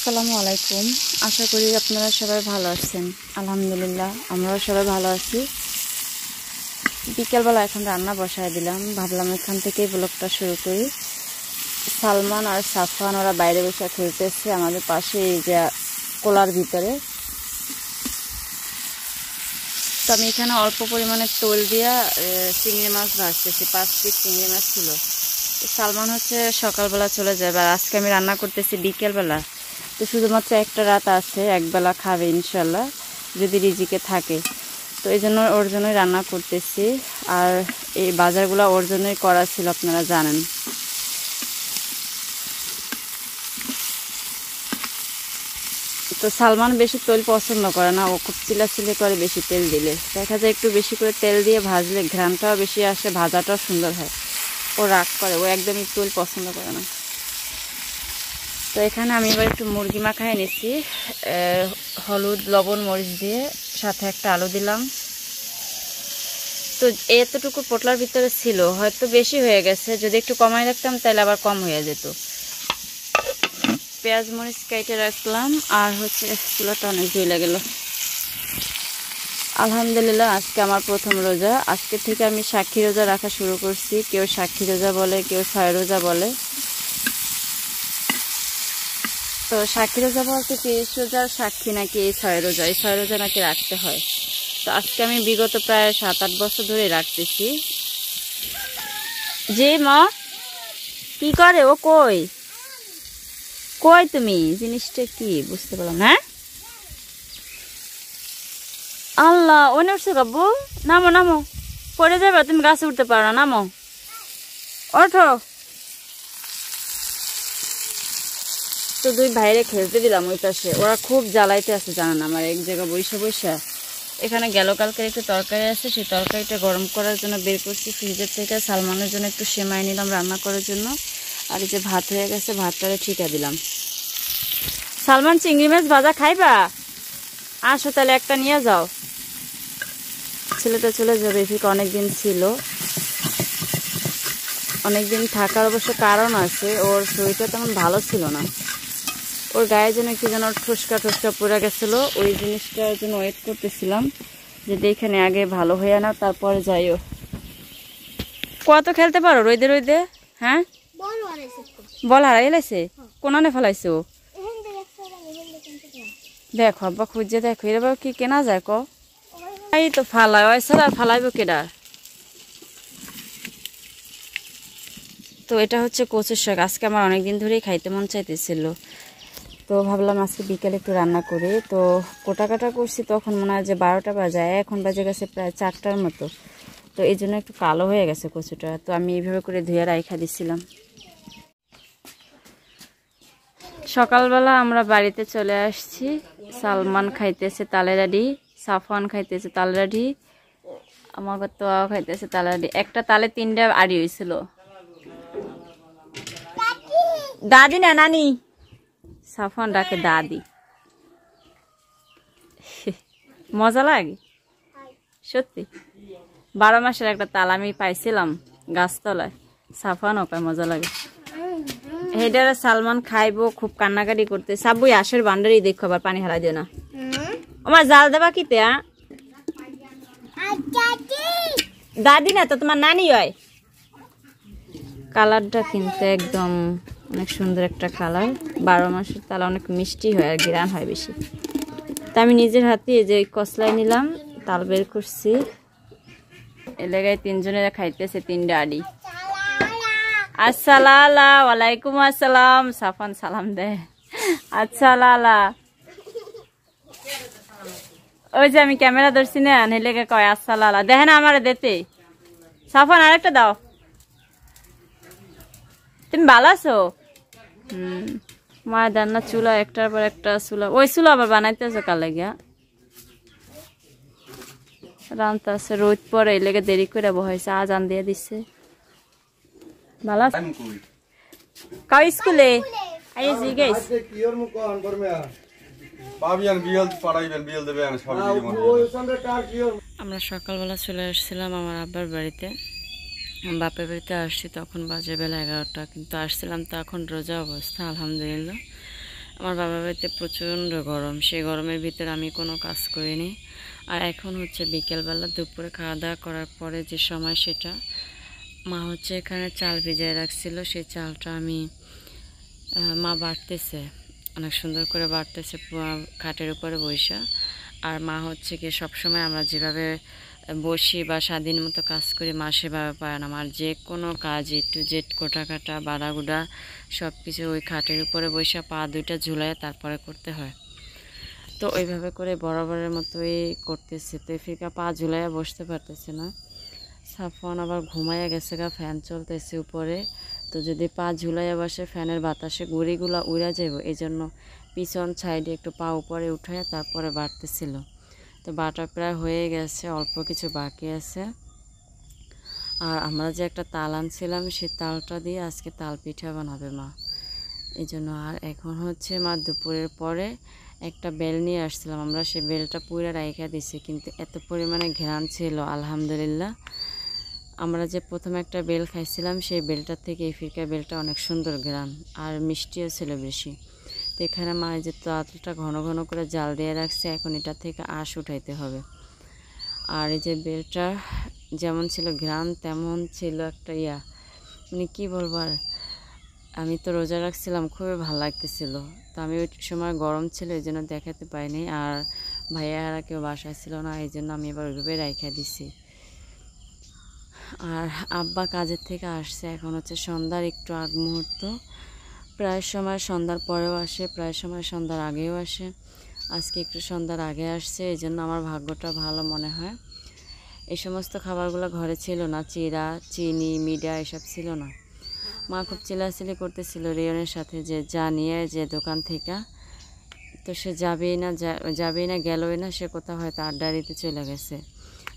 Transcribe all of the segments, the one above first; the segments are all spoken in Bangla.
আসসালামু আলাইকুম। আশা করি আপনারা সবাই ভালো আছেন। আলহামদুলিল্লাহ আমরাও সবাই ভালো আছি। বিকেলবেলা এখন রান্না বসায় দিলাম, ভাবলাম এখান থেকেই ব্লগটা শুরু করি। সালমান আর সাফওয়ান ওরা বাইরে বসে খেলতেছে আমাদের পাশে, এই যে কোলার ভিতরে। তো আমি এখানে অল্প পরিমাণে তেল দিয়া চিংড়ি মাছ ভাজতেছি। 5 পিস চিংড়ি মাছ ছিল। সালমান হচ্ছে সকালবেলা চলে যাবে, আর আজকে আমি রান্না করতেছি বিকেলবেলা। তো শুধুমাত্র একটা রাত আছে, একবেলা খাবে ইনশাল্লাহ যদি রিজিকে থাকে। তো এই জন্য ওর জন্যই রান্না করতেছি। আর এই বাজারগুলো ওর জন্যই করা ছিল, আপনারা জানেন। তো সালমান বেশি তেল পছন্দ করে না, ও খুব চিলাচিলি করে বেশি তেল দিলে। দেখা যায় একটু বেশি করে তেল দিয়ে ভাজলে ঘ্রাণটাও বেশি আসে, ভাজাটাও সুন্দর হয়। ও রাগ করে, ও একদমই তেল পছন্দ করে না। তো এখানে আমি এবার একটু মুরগি মাখায় নিচ্ছি, হলুদ লবণ মরিচ দিয়ে, সাথে একটা আলু দিলাম। তো এতটুকু পোটলার ভিতরে ছিল, হয়তো বেশি হয়ে গেছে, যদি একটু কমায় রাখতাম তাহলে আবার কম হয়ে যেত। পেঁয়াজ মরিচ কেটে রাখলাম, আর হচ্ছে চুলাটা অনেক জ্বলে গেল। আলহামদুলিল্লাহ আজকে আমার প্রথম রোজা। আজকে থেকে আমি সাক্ষী রোজা রাখা শুরু করছি। কেউ সাক্ষী রোজা বলে, কেউ 6 রোজা বলে। তো সাক্ষী রোজা বলতে 30 রোজার সাক্ষী নাকি এই 6 রোজা, এই 6 রোজা নাকি রাখতে হয়। তো আজকে আমি বিগত প্রায় 7-8 বছর ধরে রাখতেছি। যে মা কি করে, ও কই কই তুমি, জিনিসটা কি বুঝতে পারলাম। হ্যাঁ আল্লাহ, ওনে উঠছে গাব্বু, নামো নামো, পড়ে যাবে, তুমি গাছে উঠতে পারো না, নামো ওঠো। তো দুই ভাইরে খেলতে দিলাম ওই পাশে, ওরা খুব জ্বালাইতে আছে জানান আমার, এক জায়গায় বৈশা বৈশা। এখানে গেল কালকে একটু তরকারি আছে, সেই তরকারিটা গরম করার জন্য বের করছি ফ্রিজের থেকে। সালমানের জন্য একটু সেমাই নিলাম রান্না করার জন্য। আর এই যে ভাত হয়ে গেছে, ভাতটারে ঠিকা দিলাম। সালমান চিংড়ি মাছ ভাজা খাইবা? আসো তাহলে একটা নিয়ে যাও। ছেলেটা চলে যাবে, এদিকে অনেকদিন ছিল। অনেকদিন থাকার অবশ্য কারণ আছে, ওর শরীরটা তেমন ভালো ছিল না। ওর গায়ে যেন কি যেন ঠুসকা ঠুসকা পড়ে গেছিলো, ওই জিনিসটার জন্য ওয়েট করতেছিলাম যে দেখেনে আগে ভালো হয়ে না, তারপরে যাইও। কত খেলতে পারো রইদে রইদে? হ্যাঁ বল হারাই লাইছে, কোনানে ফেলাইছে ও? দেখো আব্বা খুঁজে দেখো, এবার কি কেনা যায় ক? এই তো ফালাই ওই আর ফালাইব কেডা? তো এটা হচ্ছে কচুর শাক। আজকে আমার অনেকদিন ধরেই খাইতে মন চাইতেছিল, তো ভাবলাম আজকে বিকেলে একটু রান্না করি। তো কোটা কাটা করছি, তখন মনে হয় যে 12টা বাজে, এখন বাজে গেছে প্রায় 4টার মতো। তো এই জন্য একটু কালো হয়ে গেছে কচুটা। তো আমি এইভাবে করে ধুয়ে রাইখা দিচ্ছিলাম। সকালবেলা আমরা বাড়িতে চলে আসছি। সালমান খাইতেছে তালেরাডি, সাফওয়ান খাইতেছে তালেরাডি, আমার তো খাইতেছে তালেরাডি। একটা তালে 3টা আড়ি হয়েছিল। দাদি না নানি, সাফওয়ান ডাকে দাদি। মজা লাগে সত্যি। 12 মাসের একটা তাল আমি পাইছিলাম গাছতলায়, সাফওয়ান ওকে মজা লাগে। হেডারে সালমান খাইবো, খুব কান্নাকাটি করতে। সাবুই আশের বান্ডারি দেখো, আবার পানি হারাই দিও না। আমার জাল দেবা কিতে? দাদি না তো, তোমার নানি হয়। কালারটা কিন্তু একদম অনেক সুন্দর একটা কালার। 12 মাসের তালা অনেক মিষ্টি হয় আর গ্রান হয় বেশি। তা আমি নিজের হাতে এই যে কসলাই নিলাম, তাল বের করছি। এলাকায় 3 জনেরা খাইতেছে 3টা আড়ি। আসসালালা ওয়ালাইকুম আসসালাম। সাফান সালাম দেয় আসসালালা। ওই যে আমি ক্যামেরা ধরছি না, নেলেকে কয় আসসালালা। দেখে না আমারে দেতে। সাফান আরেকটা দাও। তুমি ভালো আছো? মায়ের রান্না চুলা একটার পর একটা চুলা, ওই চুলা আবার বানাইতেছে কালে গিয়া রান্তা আছে। রোদ পরে এই লেগে দেরি করে বহাইছে, আজান দিয়ে দিচ্ছে। ভালো আছে কাউ স্কুলে আইছি গাইস। আমরা সকালবেলা চলে আসছিলাম আমার আব্বার বাড়িতে, বাপের বাড়িতে আসছি তখন বাজে বেলা 11টা, কিন্তু আসছিলাম তো এখন রোজা অবস্থা। আলহামদুলিল্লাহ আমার বাবার বাড়িতে প্রচণ্ড গরম, সেই গরমের ভিতরে আমি কোনো কাজ করিনি। আর এখন হচ্ছে বিকেলবেলা, দুপুরে খাওয়া দাওয়া করার পরে যে সময়, সেটা মা হচ্ছে এখানে চাল ভিজিয়ে রাখছিল, সেই চালটা আমি মা বাটতেছে, অনেক সুন্দর করে বাটতেছে খাটের উপরে বইসা। আর মা হচ্ছে কি সবসময় আমরা যেভাবে বসি বা স্বাধীন মতো কাজ করি, মা সেভাবে পারে না। আমার যে কোনো কাজ একটু জেট কোটা কাটা বাড়াগুড়া সব কিছু ওই খাটের উপরে বসে পা দুইটা ঝুলায় তারপরে করতে হয়। তো ওইভাবে করে বরাবরের মতোই করতেছে। তো ফিরকা পা ঝুলাইয়া বসতে পারতেছে না। সাফওয়ান আবার ঘুমাইয়া গেছে গা, ফ্যান চলতেছে উপরে। তো যদি পা ঝুলাইয়া বসে ফ্যানের বাতাসে গুড়িগুলা উড়া যাব, এই জন্য পিছন সাইডে একটু পা উপরে উঠাইয়া তারপরে বাড়তেছিল। তো বাটা প্রায় হয়ে গেছে, অল্প কিছু বাকি আছে। আর আমরা যে একটা তাল আনছিলাম, সেই তালটা দিয়ে আজকে তাল পিঠা বানাবে মা, এই জন্য। আর এখন হচ্ছে মা দুপুরের পরে একটা বেল নিয়ে আসছিলাম আমরা, সেই বেলটা পুরো রাইখা দিছি, কিন্তু এত পরিমাণে ঘ্রাণ ছিল আলহামদুলিল্লাহ। আমরা যে প্রথমে একটা বেল খাইছিলাম, সেই বেলটার থেকে এই ফিরকা বেলটা অনেক সুন্দর ঘ্রাণ, আর মিষ্টিও ছিল বেশি। তো এখানে মা যে তালটা ঘন ঘন করে জাল দিয়ে রাখছে, এখন এটা থেকে আঁশ উঠাইতে হবে। আর এই যে বেলটা যেমন ছিল ঘ্রাণ, তেমন ছিল একটা মানে কী বলবো আর, আমি তো রোজা রাখছিলাম, খুবই ভালো লাগতেছিল। তো আমি ওই সময় গরম ছিল, এই জন্য দেখাতে পাইনি। আর ভাইয়ারা কেউ বাসায় ছিল না, এই জন্য আমি এবার ওইভাবে রাইখা দিছি। আর আব্বা কাজের থেকে আসছে, এখন হচ্ছে সন্ধ্যার একটু আগ মুহূর্ত। প্রায় সময় সন্ধ্যার পরেও আসে, প্রায় সময় সন্ধ্যার আগেও আসে। আজকে একটু সন্ধ্যার আগে আসছে, এই জন্য আমার ভাগ্যটা ভালো মনে হয়। এই সমস্ত খাবারগুলো ঘরে ছিল না, চিড়া, চিনি, মিডা এসব ছিল না। মা খুব চিল্লাচিল্লি করতেছিল রিয়নের সাথে যে যা নিয়ে যে দোকান থেকে। তো সে যাবেই না গেলই না, সে কোথাও হয়তো আড্ডা দিতে চলে গেছে।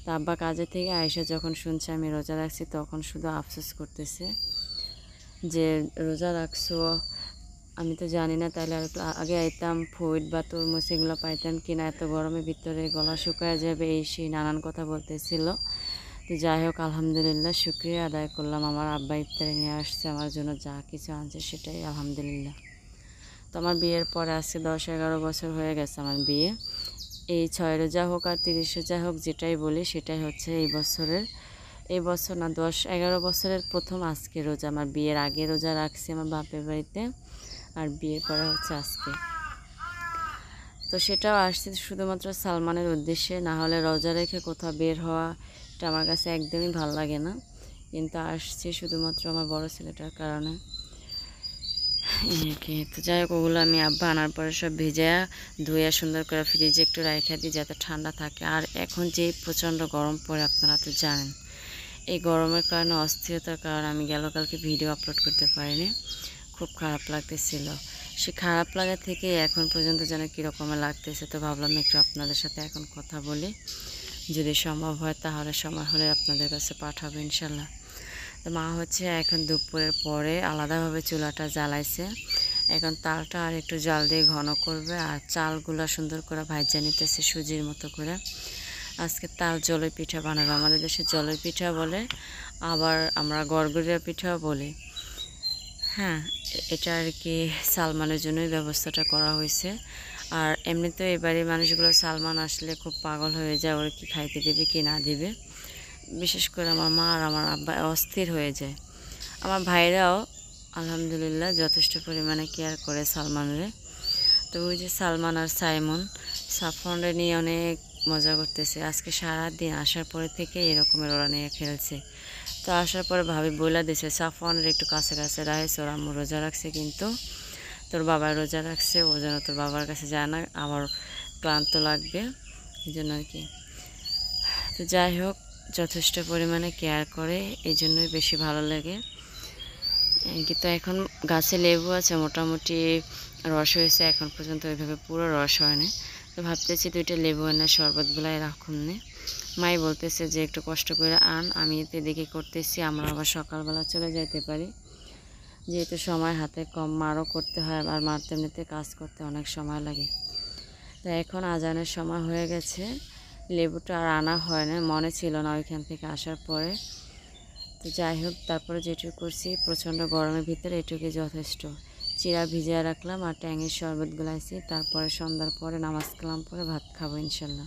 তা আব্বা কাজে থেকে আয়সা যখন শুনছে আমি রোজা রাখছি, তখন শুধু আফসোস করতেছে যে রোজা রাখছো, আমি তো জানি না, তাহলে আর একটু আগে আইতাম, ফুড বা তরমুজ এগুলো পাইতাম কিনা, এত গরমের ভিতরে গলা শুকায় যাবে, এই সেই নানান কথা বলতেছিল। তো যাই হোক, আলহামদুলিল্লাহ শুকরিয়া আদায় করলাম, আমার আব্বা ইফতারে নিয়ে আসছে আমার জন্য, যা কিছু আনছে সেটাই আলহামদুলিল্লাহ। তো আমার বিয়ের পরে আজকে 10-11 বছর হয়ে গেছে আমার বিয়ে। এই 6 রোজা হোক আর 30 রোজা হোক, যেটাই বলি সেটাই হচ্ছে এই বছর না, 10-11 বছরের প্রথম আজকে রোজা। আমার বিয়ের আগে রোজা রাখছি আমার বাপের বাড়িতে, আর বিয়ের পরে হচ্ছে আজকে। তো সেটাও আসছে শুধুমাত্র সালমানের উদ্দেশ্যে, না হলে রোজা রেখে কোথাও বের হওয়া এটা আমার কাছে একদমই ভালো লাগে না। কিন্তু আসছে শুধুমাত্র আমার বড় ছেলেটার কারণে। তো যাই হোক, ওগুলো আমি আব্বা আনার পরে সব ভেজা ধুয়ে সুন্দর করে ফ্রিজে একটু রাখা দিই যাতে ঠান্ডা থাকে। আর এখন যে প্রচণ্ড গরম পড়ে, আপনারা তো জানেন, এই গরমের কারণে, অস্থিরতার কারণে আমি কালকে ভিডিও আপলোড করতে পারিনি। খুব খারাপ লাগতেছিল, সে খারাপ লাগা থেকে এখন পর্যন্ত যেন কীরকমের লাগতেছে। তো ভাবলাম একটু আপনাদের সাথে এখন কথা বলি, যদি সম্ভব হয় তাহলে সময় হলে আপনাদের কাছে পাঠাবো ইনশাল্লাহ। তো মা হচ্ছে এখন দুপুরের পরে আলাদাভাবে চুলাটা জ্বালাইছে, এখন তালটা আর একটু জাল দিয়ে ঘন করবে, আর চালগুলো সুন্দর করে ভাজা নিতেছে সুজির মতো করে। আজকে তাল জলের পিঠা বানাবে, আমাদের দেশে জলের পিঠা বলে, আবার আমরা গড়গড়িয়া পিঠাও বলি। হ্যাঁ, এটা আর কি সালমানের জন্যই ব্যবস্থাটা করা হয়েছে। আর এমনিতেও এবারে মানুষগুলো সালমান আসলে খুব পাগল হয়ে যায়, ওরা কি খাইতে দেবে কি না দেবে। বিশেষ করে আমার মা আর আমার আব্বা অস্থির হয়ে যায়। আমার ভাইরাও আলহামদুলিল্লাহ যথেষ্ট পরিমাণে কেয়ার করে সালমানরে। তো ওই যে সালমান আর সাফওয়ানরে নিয়ে অনেক মজা করতেছে। আজকে সারাদিন আসার পরে থেকে এরকমের ওরা নিয়ে খেলছে। তো আসার পরে ভাবি বইলা দিছে সাফওয়ানের একটু কাছে কাছে রাখছে, ওরা আম্মু রোজা রাখছে, কিন্তু তোর বাবা রোজা রাখছে, ও যেন তোর বাবার কাছে যায় না, আবার ক্লান্ত লাগবে, এই জন্য আর কি। তো যাই হোক, যথেষ্ট পরিমাণে কেয়ার করে, এই জন্যই বেশি ভালো লাগে। কিন্তু এখন গাছে লেবু আছে, মোটামুটি রস হয়েছে, এখন পর্যন্ত ওইভাবে পুরো রস হয়নি। তো ভাবতেছি 2টা লেবু এনে শরবতগুলাই রাখুন নে। মাই বলতেছে যে একটু কষ্ট করে আন, আমি এতে দেখে করতেছি, আমরা আবার সকালবেলা চলে যেতে পারি, যেহেতু সময় হাতে কম, মারও করতে হয়, আর মার তেমনিতে কাজ করতে অনেক সময় লাগে। তো এখন আজানের সময় হয়ে গেছে, লেবুটা আর আনা হয় না, মনে ছিল না ওইখান থেকে আসার পরে। তো যাই হোক, তারপরে যেটুকু করছি, প্রচণ্ড গরমের ভিতরে এটুকুই যথেষ্ট। চিরা ভিজিয়ে রাখলাম আর ট্যাঙের শরবত গুলাইছি। তারপরে সন্ধ্যার পরে নামাজ কালাম পরে ভাত খাবো ইনশাল্লাহ।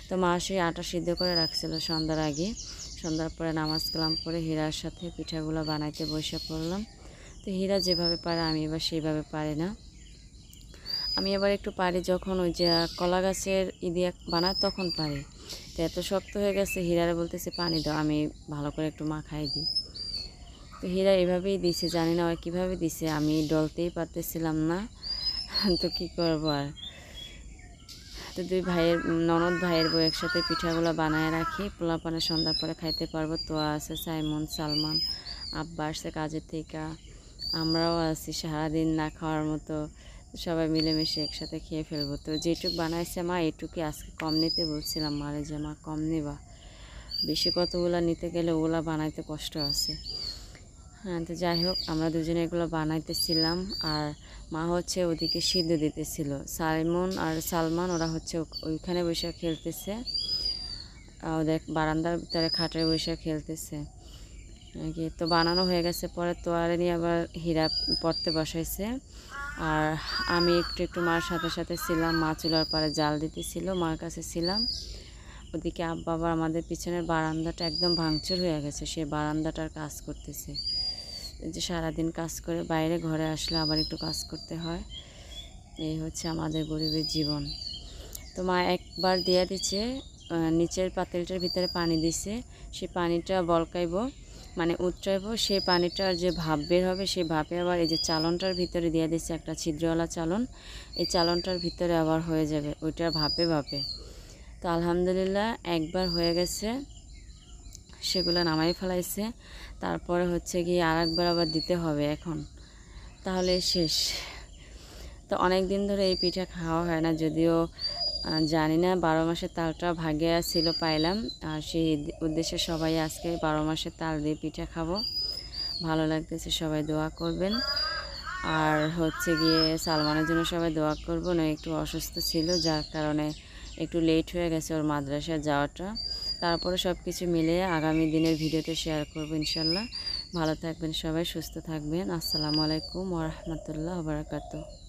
তো মা সেই আটা সিদ্ধ করে রাখছিল সন্ধ্যার আগে। সন্ধ্যার পরে নামাজ কালাম পরে হীরার সাথে পিঠাগুলো বানাইতে বসে পড়লাম। তো হীরা যেভাবে পারে আমি এবার সেইভাবে পারি না। আমি এবার একটু পারি যখন ওই যে কলা গাছের দিয়ে বানায় তখন পারি। তো এত শক্ত হয়ে গেছে, হীরারে বলতেছে পানি দাও, আমি ভালো করে একটু মাখাই দিই। তো হীরা এভাবেই দিছে, জানি না ওরা কীভাবে দিছে, আমি ডলতেই পারতেছিলাম না। তো কী করবো আর। তো দুই ভাইয়ের ননদ ভাইয়ের বউ একসাথে পিঠাগুলো বানায় রাখি, পোলাপানে সন্ধ্যার পরে খাইতে পারবো। তো আছে সাইমন, সালমান, আব্বা আসছে কাজের থেকে, আমরাও আছি সারাদিন না খাওয়ার মতো, সবাই মিলেমিশে একসাথে খেয়ে ফেলবো। তো যেটুক বানাইছে মা এটুকুই আজকে কম নিতে বলছিলাম মারে, যে মা কম নেবা, বেশি কতগুলো নিতে গেলে ওগুলা বানাইতে কষ্ট আছে। হ্যাঁ, তো যাই হোক আমরা দুজনে এগুলো বানাইতেছিলাম আর মা হচ্ছে ওদিকে সিদ্ধ দিতেছিল। সাইমন আর সালমান ওরা হচ্ছে ওইখানে বসে খেলতেছে, ওদের বারান্দার ভিতরে খাটের বসে খেলতেছে আর কি। তো বানানো হয়ে গেছে পরে তোয়ারে নিয়ে আবার হীরা পড়তে বসাইছে। আর আমি একটু একটু মার সাথে সাথে ছিলাম, মা চুলার পাড়ে জাল দিতেছিল, মার কাছে ছিলাম। ওদিকে আব্বা আবার আমাদের পিছনের বারান্দাটা একদম ভাঙচুর হয়ে গেছে, সে বারান্দাটার কাজ করতেছে। যে সারাদিন কাজ করে বাইরে ঘরে আসলে আবার একটু কাজ করতে হয়, এই হচ্ছে আমাদের গরিবের জীবন। তো মা একবার দিয়ে দিচ্ছে, নিচের পাতিলটার ভিতরে পানি দিছে, সে পানিটা বলকাইব মানে উতরাইব, সেই পানিটার যে ভাপ বের হবে সেই ভাপে আবার এই যে চালনটার ভিতরে দিয়ে দিচ্ছে একটা ছিদ্রওয়ালা চালন, এই চালনটার ভিতরে আবার হয়ে যাবে ওইটার ভাপে ভাপে। তো আলহামদুলিল্লাহ একবার হয়ে গেছে, সেগুলো নামাই ফেলাইছে। তারপরে হচ্ছে গিয়ে আর একবার আবার দিতে হবে এখন, তাহলে শেষ। তো অনেক দিন ধরে এই পিঠা খাওয়া হয় না, যদিও জানি না 12 মাসের তালটা ভাগে ছিল পাইলাম, আর সেই উদ্দেশ্যে সবাই আজকে 12 মাসের তাল দিয়ে পিঠা খাবো। ভালো লাগতেছে, সবাই দোয়া করবেন। আর হচ্ছে গিয়ে সালমানের জন্য সবাই দোয়া করবেন, ও একটু অসুস্থ ছিল যার কারণে একটু লেট হয়ে গেছে ওর মাদ্রাসায় যাওয়াটা। তারপরে সব কিছু মিলিয়ে আগামী দিনের ভিডিওতে শেয়ার করবো ইনশাল্লাহ। ভালো থাকবেন সবাই, সুস্থ থাকবেন। আসসালামু আলাইকুম ওয়া রাহমাতুল্লাহি ওয়া বারাকাতুহু।